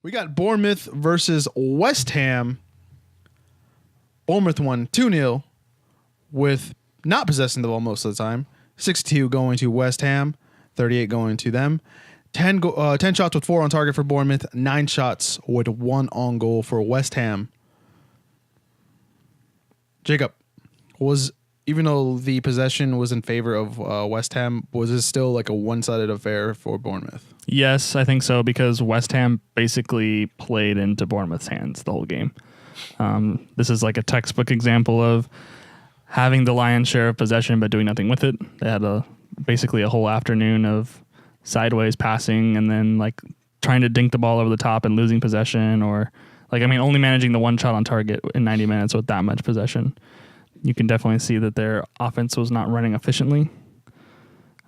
We got Bournemouth versus West Ham. Bournemouth won 2-0 with not possessing the ball most of the time. 62 going to West Ham, 38 going to them. 10 shots with 4 on target for Bournemouth, 9 shots with 1 on goal for West Ham. Jacob, even though the possession was in favor of West Ham, was it still like a one-sided affair for Bournemouth? Yes, I think so, because West Ham basically played into Bournemouth's hands the whole game. This is like a textbook example of having the lion's share of possession but doing nothing with it. They had basically a whole afternoon of sideways passing and then like trying to dink the ball over the top and losing possession, or only managing the 1 shot on target in 90 minutes with that much possession. You can definitely see that their offense was not running efficiently.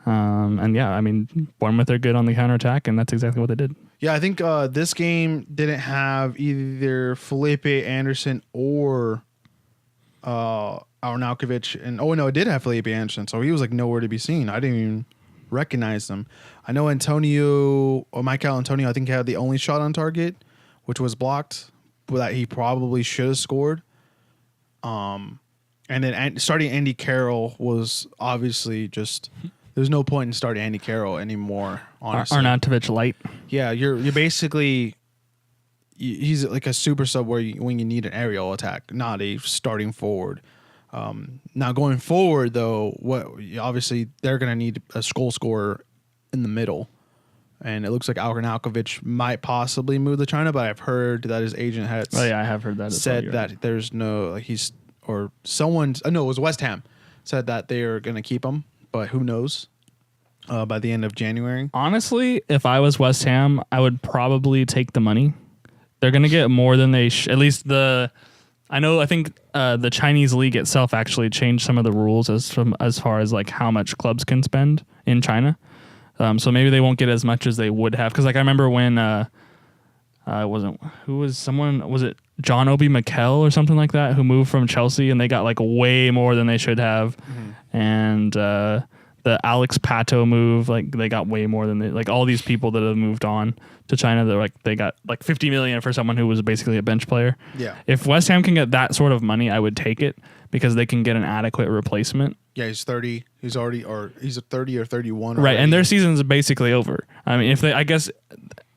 Bournemouth are good on the counterattack, and that's exactly what they did. Yeah, I think this game didn't have either Felipe Anderson or Arnautovic. It did have Felipe Anderson, so he was like nowhere to be seen. I didn't even recognize him. I know Michael Antonio, I think had the only shot on target, which was blocked, but that he probably should have scored. And then starting Andy Carroll was obviously just... There's no point in starting Andy Carroll anymore, honestly. Arnautovic light. Yeah, you're basically... He's like a super sub when you need an aerial attack, not a starting forward. Now going forward, though, obviously they're going to need a goal scorer in the middle. And it looks like Arnautovic might possibly move to China, but I've heard that his agent has... Oh, yeah, I have heard that. Said that there's no... it was West Ham said that they're going to keep him, but who knows by the end of January. Honestly, if I was West Ham, I would probably take the money. They're going to get more than they... at least I think the Chinese league itself actually changed some of the rules as far as like how much clubs can spend in China. So maybe they won't get as much as they would have. Because I remember when... was it John Obi Mikel or something like that, who moved from Chelsea, and they got like way more than they should have. Mm-hmm. And the Alex Pato move, like they got way more than all these people that have moved on to China, they got like 50 million for someone who was basically a bench player. Yeah. If West Ham can get that sort of money, I would take it, because they can get an adequate replacement. Yeah, he's 30. He's a 30 or 31. Right, and their season's basically over. I mean, I guess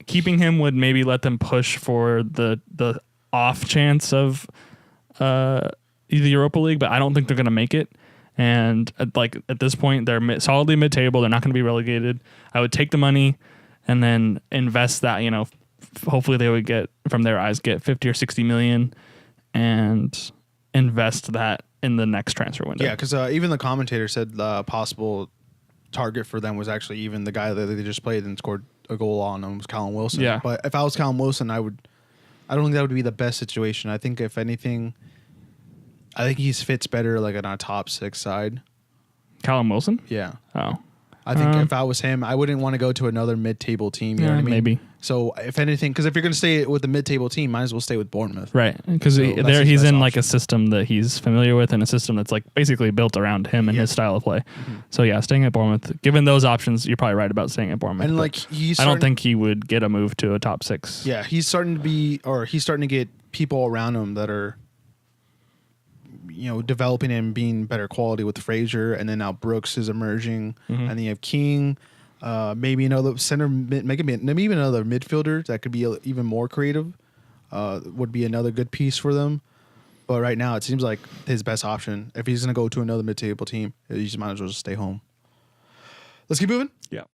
keeping him would maybe let them push for the off chance of the Europa League, but I don't think they're going to make it. And at this point, they're solidly mid-table. They're not going to be relegated. I would take the money and then invest that. Hopefully they would get 50 or 60 million and invest that in the next transfer window. Yeah, because even the commentator said the possible target for them was actually even the guy that they just played and scored a goal on him was Callum Wilson. Yeah. But if I was Callum Wilson, I don't think that would be the best situation. I think if anything, he fits better like on our top 6 side. Callum Wilson? Yeah. Oh. I think if I was him, I wouldn't want to go to another mid-table team. You know what I mean? Maybe. So if anything, because if you're going to stay with the mid-table team, might as well stay with Bournemouth. Right. Because he's in like a system that he's familiar with, and a system that's like basically built around him and his style of play. Mm-hmm. So yeah, staying at Bournemouth. Given those options, you're probably right about staying at Bournemouth. And I don't think he would get a move to a top 6. Yeah, he's starting to get people around him that are, developing and being better quality with Fraser, and then now Brooks is emerging, and then you have King, maybe another center, maybe another midfielder that could be even more creative, would be another good piece for them. But right now, it seems like his best option, if he's going to go to another mid-table team, he just might as well just stay home. Let's keep moving. Yeah.